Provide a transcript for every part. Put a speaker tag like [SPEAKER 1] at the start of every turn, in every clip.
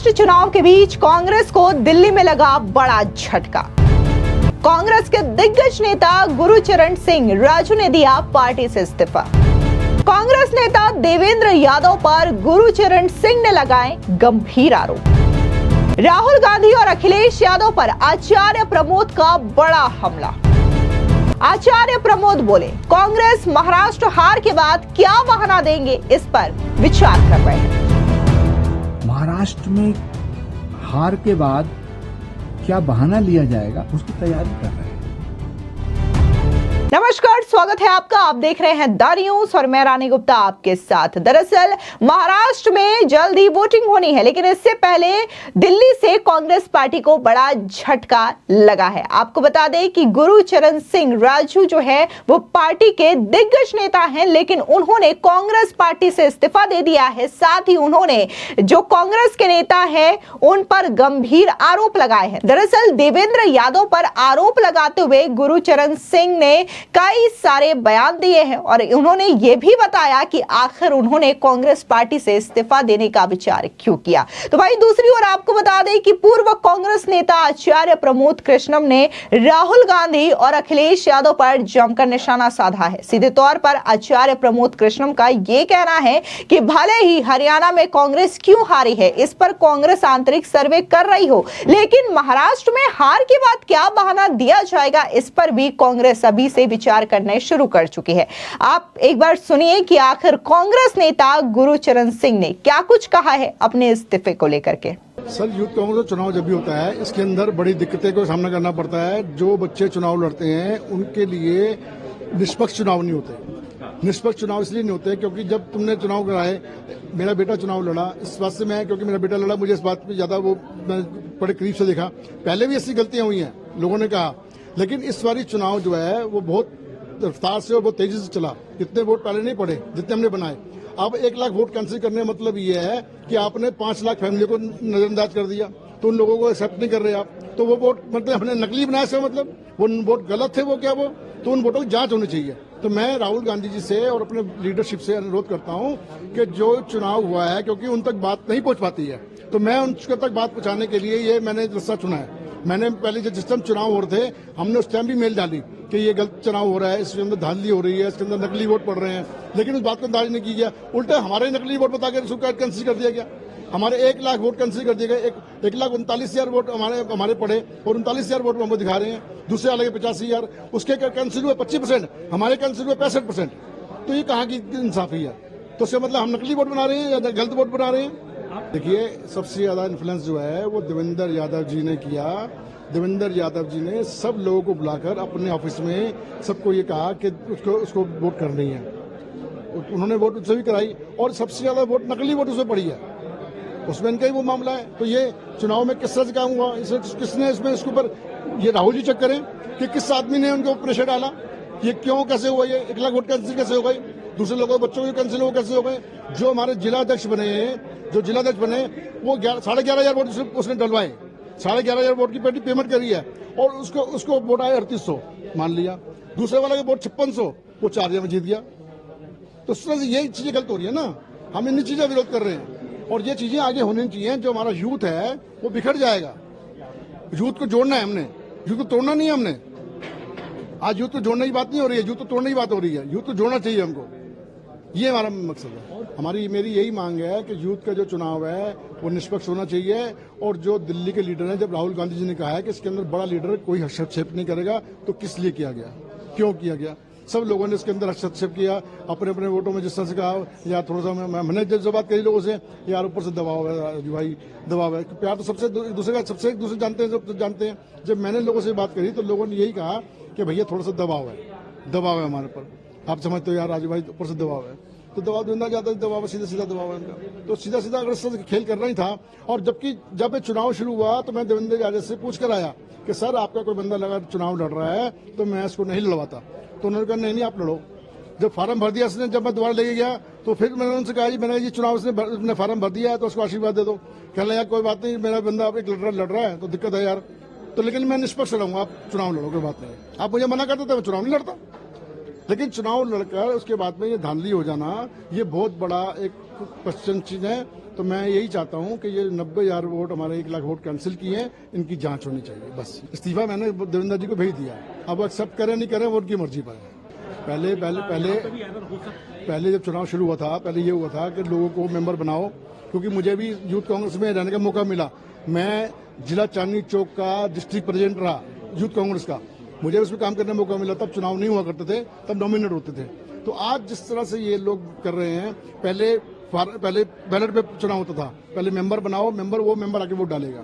[SPEAKER 1] महाराष्ट्र चुनाव के बीच कांग्रेस को दिल्ली में लगा बड़ा झटका। कांग्रेस के दिग्गज नेता गुरुचरण सिंह राजू ने दिया पार्टी से इस्तीफा। कांग्रेस नेता देवेंद्र यादव पर गुरुचरण सिंह ने लगाए गंभीर आरोप। राहुल गांधी और अखिलेश यादव पर आचार्य प्रमोद का बड़ा हमला। आचार्य प्रमोद बोले, कांग्रेस महाराष्ट्र हार के बाद क्या बहाना देंगे, इस पर विचार कर रहे हैं।
[SPEAKER 2] महाराष्ट्र में हार के बाद क्या बहाना लिया जाएगा, उसकी तैयारी कर रहे हैं।
[SPEAKER 1] नमस्कार, स्वागत है आपका। आप देख रहे हैं द न्यूज और मैं रानी गुप्ता आपके साथ। दरअसल महाराष्ट्र में जल्द ही वोटिंग होनी है, लेकिन इससे पहले दिल्ली से कांग्रेस पार्टी को बड़ा झटका लगा है। आपको बता दें कि गुरुचरण सिंह राजू जो है वो पार्टी के दिग्गज नेता हैं, लेकिन उन्होंने कांग्रेस पार्टी से इस्तीफा दे दिया है। साथ ही उन्होंने जो कांग्रेस के नेता है उन पर गंभीर आरोप लगाए हैं। दरअसल देवेंद्र यादव पर आरोप लगाते हुए गुरुचरण सिंह ने कई सारे बयान दिए हैं और उन्होंने ये भी बताया कि आखिर उन्होंने कांग्रेस पार्टी से इस्तीफा देने का विचार क्यों किया। तो भाई दूसरी ओर आपको बता दें कि पूर्व कांग्रेस नेता आचार्य प्रमोद कृष्णम ने राहुल गांधी और अखिलेश यादव पर जमकर निशाना साधा है। सीधे तौर पर आचार्य प्रमोद कृष्णम का यह कहना है कि भले ही हरियाणा में कांग्रेस क्यों हारी है, इस पर कांग्रेस आंतरिक सर्वे कर रही हो, लेकिन महाराष्ट्र में हार के बाद क्या बहाना दिया जाएगा, इस पर भी कांग्रेस अभी से विचार करने शुरू कर चुकी है। आप एक बार सुनिए कि आखिर कांग्रेस नेता गुरुचरण सिंह ने क्या कुछ कहा है अपने इस्तीफे को लेकर के।
[SPEAKER 3] सर, यूथ कांग्रेस चुनाव जब भी होता है, इसके अंदर बड़ी दिक्कतें को सामना करना पड़ता है। जो बच्चे चुनाव लड़ते हैं उनके लिए निष्पक्ष चुनाव नहीं होते। निष्पक्ष चुनाव इसलिए नहीं होते क्योंकि जब तुमने चुनाव कराए, मेरा बेटा चुनाव लड़ा, इस बात से मैं, क्योंकि मेरा बेटा लड़ा, मुझे इस बात पे ज्यादा वो मैं बड़े करीब से देखा। पहले भी ऐसी गलतियां हुई हैं, लोगों ने कहा, लेकिन इस बारी चुनाव जो है वो बहुत रफ्तार से और बहुत तेजी से चला। इतने वोट पहले नहीं पड़े जितने हमने बनाए। अब 1 लाख वोट कैंसिल करने का मतलब ये है कि आपने 5 लाख फैमिली को नजरअंदाज कर दिया, तो उन लोगों को एक्सेप्ट नहीं कर रहे आप। तो वो वोट मतलब हमने नकली बनाया से, मतलब वो वोट गलत थे, वो क्या वो, तो उन वोटों की जांच होनी चाहिए। तो मैं राहुल गांधी जी से और अपने लीडरशिप से अनुरोध करता हूं कि जो चुनाव हुआ है, क्योंकि उन तक बात नहीं पहुंच पाती है, तो मैं उन तक बात पहुंचाने के लिए ये मैंने रास्ता चुना है। मैंने पहले जिस टाइम चुनाव हो रहे थे, हमने उस टाइम भी मेल डाली कि ये गलत चुनाव हो रहा है, इसके अंदर धांधली हो रही है, इसके अंदर नकली वोट पड़ रहे हैं, लेकिन उस बात को अंदाज नहीं किया गया। उल्टा हमारे नकली वोट बता के कैंसिल कर दिया गया। हमारे 1 लाख वोट कैंसिल कर दिए गए। 1,39,000 वोट हमारे पड़े और 39,000 वोट हमको दिखा रहे हैं। दूसरे वाले के 85,000, उसके कैंसिल हुए 25%, हमारे कैंसिल हुए 65%। तो ये कहाँ की इंसाफी है? तो इसका मतलब हम नकली वोट बना रहे हैं या गलत वोट बना रहे हैं? देखिए, सबसे ज्यादा इन्फ्लुएंस जो है वो देवेंद्र यादव जी ने किया। देवेंद्र यादव जी ने सब लोगों को बुलाकर अपने ऑफिस में सबको ये कहा कि उसको वोट करनी है। उन्होंने वोट उससे भी कराई और सबसे ज्यादा वोट नकली वोट उसमें पड़ी है। उसमें इनका ही वो मामला है। तो ये चुनाव में किस तरह से काम हुआ, किसने इसमें इसके ऊपर, ये राहुल जी चेक करें कि किस आदमी ने उनको प्रेशर डाला, ये क्यों, कैसे हुआ, ये 1 लाख वोट कैंसिल कैसे हो गई, दूसरे लोगों बच्चों के कैंसिल हो कैसे हो गए। जो हमारे जिलाध्यक्ष बने हैं, जो जिलाध्यक्ष बने, वो 11,500 वोट उसने डलवाए। 11,500 वोट की पेमेंट करी है और उसको वोट आए 3800, मान लिया। दूसरे वाले के वोट 5600, वो 4 में जीत गया। तो इस तरह से यही चीजें गलत हो रही है ना। हम इन चीजें विरोध कर रहे हैं और ये चीजें आगे होनी चाहिए। जो हमारा यूथ है वो बिखर जाएगा। यूथ को जोड़ना है हमने, यूथ को तोड़ना नहीं है हमने। आज यूथ को जोड़ने की बात नहीं हो रही है, यूथ को तोड़ने की बात हो रही है। यूथ को जोड़ना चाहिए हमको, ये हमारा मकसद है। मेरी यही मांग है कि यूथ का जो चुनाव है वो निष्पक्ष होना चाहिए। और जो दिल्ली के लीडर हैं, जब राहुल गांधी जी ने कहा है कि इसके अंदर बड़ा लीडर कोई हस्तक्षेप नहीं करेगा, तो किस लिए किया गया, क्यों किया गया? सब लोगों ने इसके अंदर हस्तक्षेप किया अपने अपने वोटों में। जिस तरह से कहा यार, थोड़ा सा मैंने जब बात करी लोगों से, यार ऊपर से दबाव है राजू भाई, दबाव है। प्यार तो सबसे एक दूसरे जानते हैं। जब मैंने लोगों से बात करी तो लोगों ने यही कहा कि भैया थोड़ा सा दबाव है हमारे पर। आप समझते हो यार राजू भाई, ऊपर से दबाव है, तो दबाव देना चाहता है, दबाव सीधा दबाव है इनका। तो सीधा अगर इस तरह से खेल करना ही था। और जब ये चुनाव शुरू हुआ तो मैं देवेंद्र यादव से पूछ कर आया कि सर, आपका कोई बंदा लगा चुनाव लड़ रहा है तो मैं इसको नहीं लड़वाता। तो उन्होंने कहा नहीं आप लड़ो। जब फार्म भर दिया इसने, जब मैं दोबारा लेके गया तो फिर मैंने उनसे कहा जी, मैंने चुनाव इसने फार्म भर दिया है तो उसको आशीर्वाद दे दो। कहने यार कोई बात नहीं, मेरा बंदा आप एक लड़ रहा है तो दिक्कत है यार, तो लेकिन मैं निष्पक्ष लड़ूंगा, आप चुनाव लड़ो, कोई बात नहीं। आप मुझे मना करते थे, मैं चुनाव नहीं लड़ता। लेकिन चुनाव लड़कर उसके बाद में ये धांधली हो जाना, ये बहुत बड़ा एक क्वेश्चन चीज है। तो मैं यही चाहता हूं कि ये 90,000 वोट हमारे 1 लाख वोट कैंसिल किए हैं, इनकी जांच होनी चाहिए। बस इस्तीफा मैंने देवेंद्र जी को भेज दिया, अब एक्सेप्ट करें नहीं करें वो उनकी मर्जी पर है। पहले जब चुनाव शुरू हुआ था, पहले ये हुआ था कि लोगों को मेंबर बनाओ, क्योंकि मुझे भी यूथ कांग्रेस में रहने का मौका मिला। मैं जिला चांदनी चौक का डिस्ट्रिक्ट प्रेसिडेंट रहा यूथ कांग्रेस का, मुझे उसमें काम करने का मौका मिला। तब चुनाव नहीं हुआ करते थे, तब नॉमिनेट होते थे। तो आज जिस तरह से ये लोग कर रहे हैं, पहले बैलेट पे चुनाव होता था, पहले मेंबर बनाओ, वो मेंबर आके वोट डालेगा,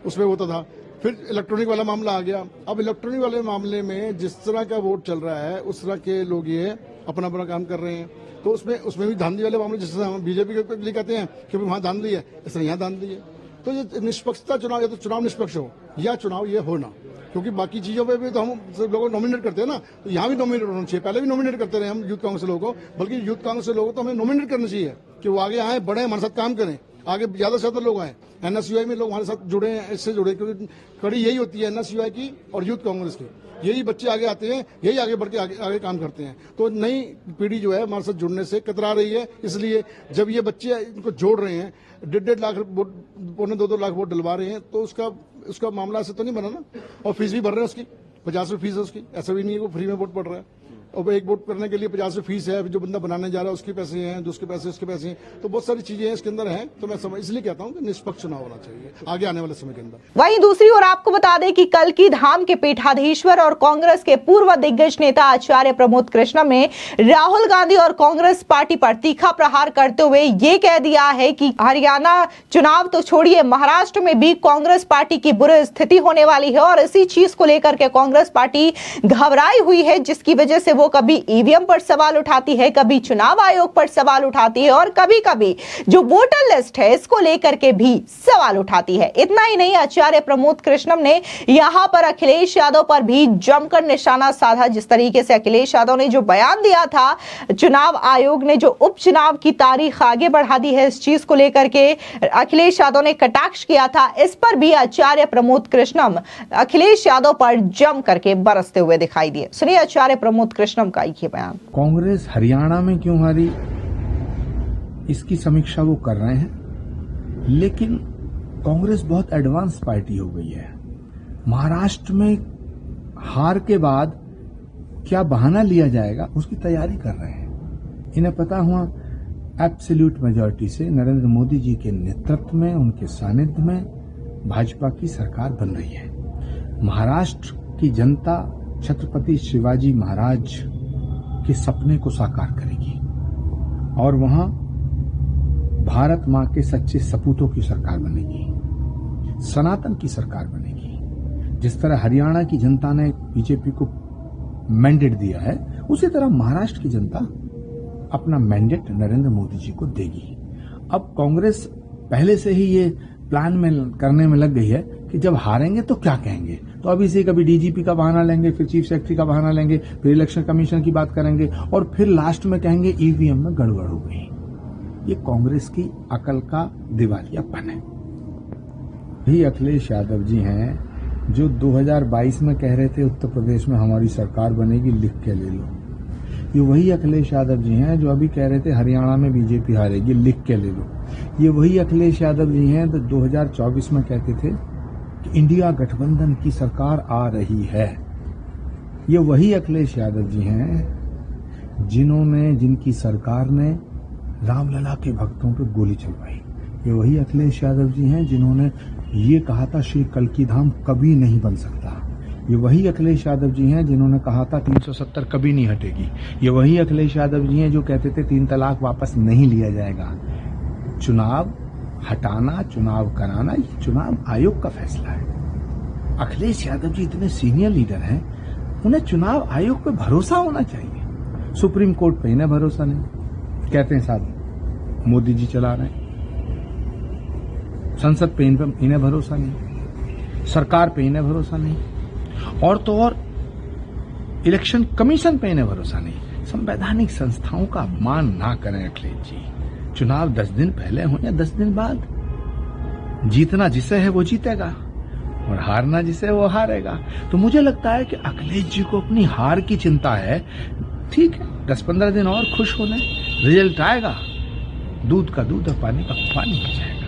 [SPEAKER 3] उसमें होता था। फिर इलेक्ट्रॉनिक वाला मामला आ गया। अब इलेक्ट्रॉनिक वाले मामले में जिस तरह का वोट चल रहा है, उस तरह के लोग ये अपना अपना काम कर रहे हैं। तो उसमें भी धांधली वाले मामले, जिस तरह हम बीजेपी के लिए कहते हैं कि वहां धांधली है, इस तरह यहाँ धांधली है। तो ये निष्पक्षता चुनाव, या तो चुनाव निष्पक्ष हो या चुनाव ये होना, क्योंकि बाकी चीजों पे भी तो हम सब लोगों को नॉमिनेट करते हैं ना, तो यहाँ भी नॉमिनेट होना चाहिए। पहले भी नॉमिनेट करते रहे हम यूथ कांग्रेस लोगों को, बल्कि यूथ कांग्रेस लोगों को तो हमें नॉमिनेट करना चाहिए कि वो आगे आए, बढ़े, हमारे साथ काम करें, आगे ज्यादा से ज्यादा लोग आए। एनएसयूआई में लोग हमारे साथ जुड़े हैं, इससे जुड़े, क्योंकि कड़ी यही होती है एनएसयूआई की और यूथ कांग्रेस की। यही बच्चे आगे आते हैं, यही आगे बढ़ के आगे काम करते हैं। तो नई पीढ़ी जो है हमारे साथ जुड़ने से कतरा रही है। इसलिए जब ये बच्चे इनको जोड़ रहे हैं, 1.5 लाख वोट, 2.25 लाख वोट डलवा रहे हैं, तो उसका मामला ऐसे तो नहीं बना ना। और फीस भी भर रहे हैं उसकी, 50 रुपये फीस है उसकी, ऐसा भी नहीं है वो फ्री में वोट पड़ रहा है। और एक वोट करने के लिए 50 रुपये फीस है, जो बंदा बनाने जा रहा है उसके पैसे हैं, जो उसके पैसे हैं, तो बहुत सारी चीजें हैं इसके अंदर हैं। तो मैं इसलिए कहता हूं कि निष्पक्ष चुनाव होना चाहिए आगे आने वाले समय के अंदर।
[SPEAKER 1] वहीं दूसरी ओर आपको बता दें कि कल की धाम के पीठाधीश्वर और कांग्रेस के पूर्व दिग्गज नेता आचार्य प्रमोद कृष्णम ने राहुल गांधी और कांग्रेस पार्टी पर तीखा प्रहार करते हुए ये कह दिया है कि हरियाणा चुनाव तो छोड़िए, महाराष्ट्र में भी कांग्रेस पार्टी की बुरी स्थिति होने वाली है और इसी चीज को लेकर के कांग्रेस पार्टी घबराई हुई है, जिसकी वजह से वो कभी ईवीएम पर सवाल उठाती है, कभी चुनाव आयोग पर सवाल उठाती है और कभी-कभी जो वोटर लिस्ट है इसको लेकर के भी सवाल उठाती है। इतना ही नहीं, आचार्य प्रमोद कृष्णम ने यहां पर अखिलेश यादव पर भी जमकर निशाना साधा। जिस तरीके से अखिलेश यादव ने जो बयान दिया था, चुनाव आयोग ने जो उपचुनाव की तारीख आगे बढ़ा दी है, इस चीज को लेकर के अखिलेश यादव ने कटाक्ष किया था। इस पर भी आचार्य प्रमोद कृष्णम अखिलेश यादव पर जम करके बरसते हुए दिखाई दिए। सुनिए आचार्य प्रमोद कृष्णम का ये बयान।
[SPEAKER 2] कांग्रेस हरियाणा में क्यों हारी, इसकी समीक्षा वो कर रहे हैं, लेकिन कांग्रेस बहुत एडवांस पार्टी हो गई है। महाराष्ट्र में हार के बाद क्या बहाना लिया जाएगा उसकी तैयारी कर रहे हैं। इन्हें पता हुआ एब्सोल्यूट मेजॉरिटी से नरेंद्र मोदी जी के नेतृत्व में, उनके सानिध्य में भाजपा की सरकार बन रही है। महाराष्ट्र की जनता छत्रपति शिवाजी महाराज के सपने को साकार करेगी और वहां भारत मां के सच्चे सपूतों की सरकार बनेगी, सनातन की सरकार बनेगी। जिस तरह हरियाणा की जनता ने बीजेपी को मैंडेट दिया है, उसी तरह महाराष्ट्र की जनता अपना मैंडेट नरेंद्र मोदी जी को देगी। अब कांग्रेस पहले से ही ये प्लान में करने में लग गई है कि जब हारेंगे तो क्या कहेंगे। तो अभी से कभी डीजीपी का बहाना लेंगे, फिर चीफ सेक्रेटरी का बहाना लेंगे, फिर इलेक्शन कमीशन की बात करेंगे और फिर लास्ट में कहेंगे ईवीएम में गड़बड़ हो गई। ये कांग्रेस की अकल का दिवालियापन है। भी अखिलेश यादव जी हैं जो 2022 में कह रहे थे उत्तर प्रदेश में हमारी सरकार बनेगी, लिख के ले लो। ये वही अखिलेश यादव जी हैं जो अभी कह रहे थे हरियाणा में बीजेपी हारेगी, लिख के ले लो। ये वही अखिलेश यादव जी हैं जो 2024 में कहते थे कि इंडिया गठबंधन की सरकार आ रही है। ये वही अखिलेश यादव जी हैं जिनकी सरकार ने रामलला के भक्तों पर गोली चलवाई। ये वही अखिलेश यादव जी हैं जिन्होंने ये कहा था श्री कल्की धाम कभी नहीं बन सकता। ये वही अखिलेश यादव जी हैं जिन्होंने कहा था 370 कभी नहीं हटेगी। ये वही अखिलेश यादव जी हैं जो कहते थे 3 तलाक वापस नहीं लिया जाएगा। चुनाव हटाना, चुनाव कराना, ये चुनाव आयोग का फैसला है। अखिलेश यादव जी इतने सीनियर लीडर हैं, उन्हें चुनाव आयोग पे भरोसा होना चाहिए। सुप्रीम कोर्ट पे इन्हें भरोसा नहीं, कहते हैं साहब मोदी जी चला रहे हैं। संसद पे इन्हें भरोसा नहीं, सरकार पे इन्हें भरोसा नहीं, और तो और इलेक्शन कमीशन पे इन्हें भरोसा नहीं। संवैधानिक संस्थाओं का अपमान ना करें अखिलेश जी। चुनाव 10 दिन पहले हो या 10 दिन बाद, जीतना जिसे है वो जीतेगा और हारना जिसे वो हारेगा। तो मुझे लगता है कि अखिलेश जी को अपनी हार की चिंता है। ठीक है, 10-15 दिन और खुश होने, रिजल्ट आएगा दूध का दूध और पानी का पानी हो जाएगा।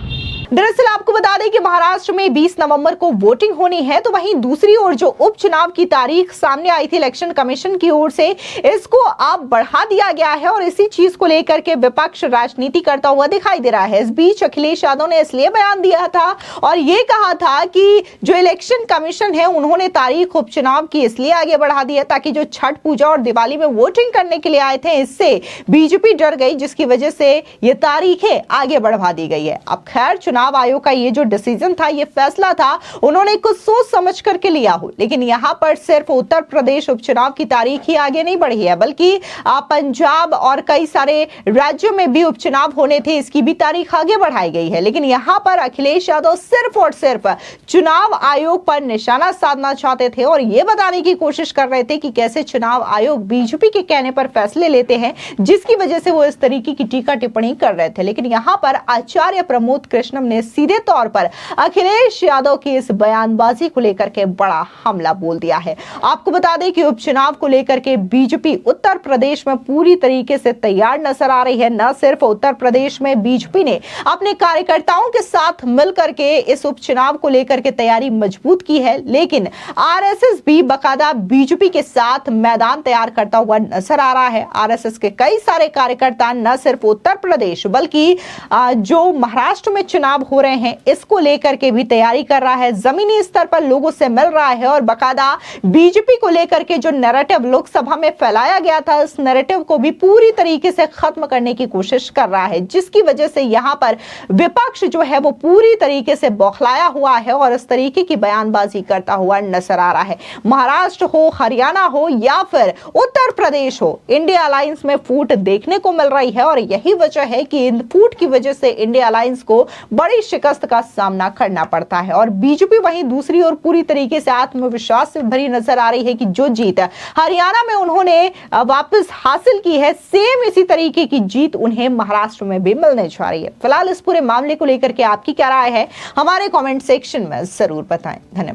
[SPEAKER 1] दरअसल आपको बता दें कि महाराष्ट्र में 20 नवंबर को वोटिंग होनी है, तो वहीं दूसरी ओर जो उपचुनाव की तारीख सामने आई थी इलेक्शन कमीशन की ओर से, इसको अब बढ़ा दिया गया है और इसी चीज को लेकर के विपक्ष राजनीति करता हुआ दिखाई दे रहा है। इस बीच अखिलेश यादव ने इसलिए बयान दिया था और ये कहा था कि जो इलेक्शन कमीशन है उन्होंने तारीख उपचुनाव की इसलिए आगे बढ़ा दी है ताकि जो छठ पूजा और दिवाली में वोटिंग करने के लिए आए थे, इससे बीजेपी डर गई, जिसकी वजह से ये तारीखें आगे बढ़वा दी गई है। अब खैर चुनाव आयोग का ये जो डिसीजन था, ये फैसला था, उन्होंने कुछ सोच समझ करके लिया हो, लेकिन यहां पर सिर्फ उत्तर प्रदेश उपचुनाव की तारीख ही आगे नहीं बढ़ी है, बल्कि पंजाब और कई सारे राज्यों में भी उपचुनाव होने थे, इसकी भी तारीख आगे बढ़ाई गई है। लेकिन यहां पर अखिलेश यादव सिर्फ और सिर्फ चुनाव आयोग पर निशाना साधना चाहते थे और यह बताने की कोशिश कर रहे थे कि कैसे चुनाव आयोग बीजेपी के कहने पर फैसले लेते हैं, जिसकी वजह से वो इस तरीके की टीका टिप्पणी कर रहे थे। लेकिन यहां पर आचार्य प्रमोद कृष्णम ने सीधे तौर पर अखिलेश यादव की इस बयानबाजी को लेकर के बड़ा हमला बोल दिया है। आपको बता दें कि उपचुनाव को लेकर के बीजेपी उत्तर प्रदेश में पूरी तरीके से तैयार नजर आ रही है। न सिर्फ उत्तर प्रदेश में बीजेपी ने अपने कार्यकर्ताओं के साथ मिलकर के इस उपचुनाव को लेकर के तैयारी मजबूत की है, लेकिन आरएसएस भी बकायदा बीजेपी के साथ मैदान तैयार करता हुआ नजर आ रहा है। आरएसएस के कई सारे कार्यकर्ता न सिर्फ उत्तर प्रदेश बल्कि जो महाराष्ट्र में चुनाव हो रहे हैं, इसको लेकर के भी तैयारी कर रहा है, जमीनी स्तर पर लोगों से मिल रहा है और बकायदा बीजेपी को लेकर के जो नैरेटिव लोकसभा में फैलाया गया था, इस नैरेटिव को भी पूरी तरीके से खत्म करने की कोशिश कर रहा है, जिसकी वजह से यहां पर विपक्ष जो है वो पूरी तरीके से बौखलाया हुआ है और इस तरीके की बयानबाजी करता हुआ नजर आ रहा है। महाराष्ट्र हो, हरियाणा हो या फिर उत्तर प्रदेश हो, इंडिया अलायंस में फूट देखने को मिल रही है और यही वजह है कि इन फूट की वजह से इंडिया अलायंस को बड़ी शिकस्त का सामना करना पड़ता है और बीजेपी वहीं दूसरी ओर पूरी तरीके से आत्मविश्वास से भरी नजर आ रही है कि जो जीत हरियाणा में उन्होंने वापस हासिल की है, सेम इसी तरीके की जीत उन्हें महाराष्ट्र में भी मिलने जा रही है। फिलहाल इस पूरे मामले को लेकर के आपकी क्या राय है, हमारे कमेंट सेक्शन में जरूर बताएं। धन्यवाद।